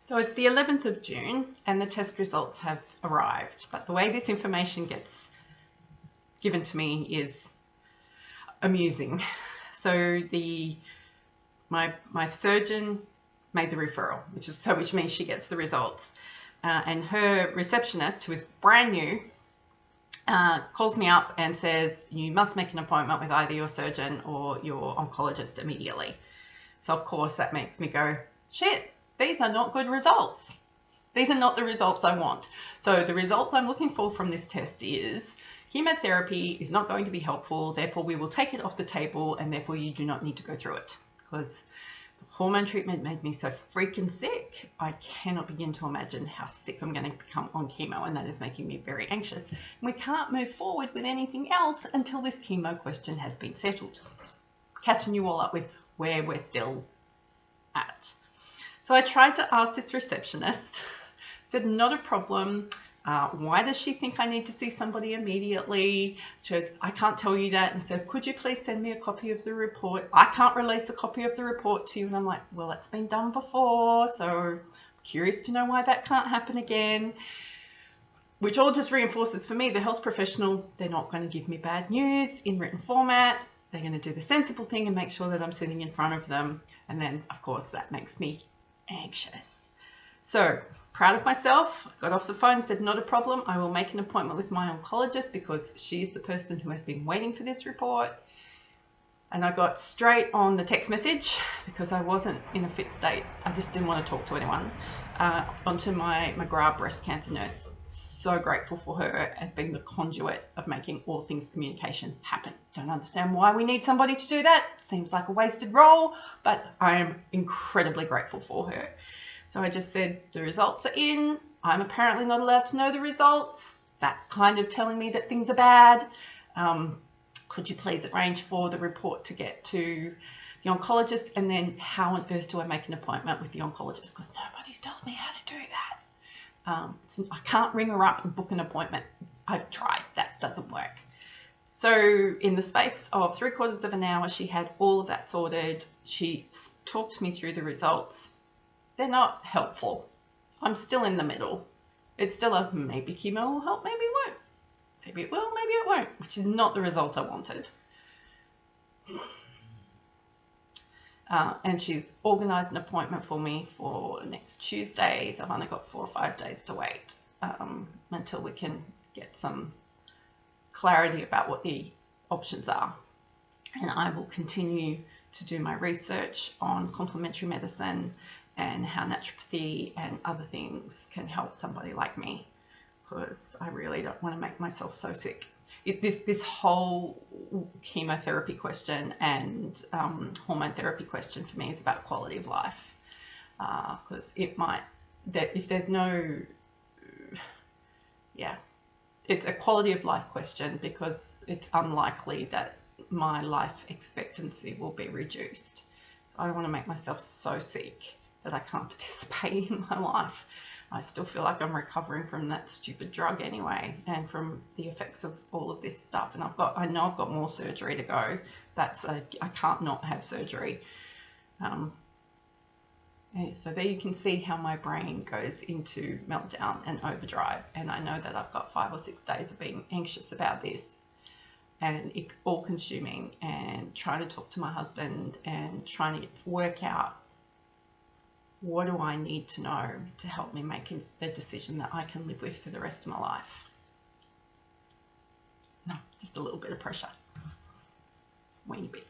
So it's the 11th of June and the test results have arrived, but the way this information gets given to me is amusing. So my surgeon made the referral, which means she gets the results, and her receptionist, who is brand new, calls me up and says, you must make an appointment with either your surgeon or your oncologist immediately. So of course that makes me go, shit, these are not good results. These are not the results I want. So the results I'm looking for from this test is chemotherapy is not going to be helpful, therefore we will take it off the table and therefore you do not need to go through it. Because the hormone treatment made me so freaking sick, I cannot begin to imagine how sick I'm going to become on chemo, and that is making me very anxious. And we can't move forward with anything else until this chemo question has been settled. Just catching you all up with where we're still at. So I tried to ask this receptionist, said not a problem. Why does she think I need to see somebody immediately? She goes, I can't tell you that. And so could you please send me a copy of the report? I can't release a copy of the report to you. And I'm like, well, it's been done before. So I'm curious to know why that can't happen again. Which all just reinforces for me, the health professional, they're not going to give me bad news in written format. They're going to do the sensible thing and make sure that I'm sitting in front of them. And then, of course, that makes me anxious. So proud of myself, I got off the phone and said, not a problem. I will make an appointment with my oncologist because she's the person who has been waiting for this report. And I got straight on the text message because I wasn't in a fit state. I just didn't want to talk to anyone. Onto my McGarth Breast cancer nurse. So grateful for her as being the conduit of making all things communication happen. Don't understand why we need somebody to do that. Seems like a wasted role, but I am incredibly grateful for her. So I just said, the results are in. I'm apparently not allowed to know the results. That's kind of telling me that things are bad. Could you please arrange for the report to get to the oncologist? And then how on earth do I make an appointment with the oncologist? Because nobody's told me how to do that. So I can't ring her up and book an appointment. I've tried. That doesn't work. So in the space of 3/4 of an hour, she had all of that sorted. She talked me through the results. They're not helpful. I'm still in the middle. It's still a maybe chemo will help, maybe it won't. Maybe it will, maybe it won't, which is not the result I wanted. And she's organised an appointment for me for next Tuesday, so I've only got 4 or 5 days to wait until we can get some clarity about what the options are. And I will continue to do my research on complementary medicine and how naturopathy and other things can help somebody like me, because I really don't want to make myself so sick. This whole chemotherapy question and hormone therapy question for me is about quality of life, because if there's no, it's a quality of life question because it's unlikely that my life expectancy will be reduced. So I don't want to make myself so sick that I can't participate in my life. I still feel like I'm recovering from that stupid drug anyway, and from the effects of all of this stuff. And I know I've got more surgery to go. I can't not have surgery. So there you can see how my brain goes into meltdown and overdrive. And I know that I've got 5 or 6 days of being anxious about this, and it all consuming, and trying to talk to my husband and trying to work out what do I need to know to help me make the decision that I can live with for the rest of my life. No, just a little bit of pressure. Weeny bit.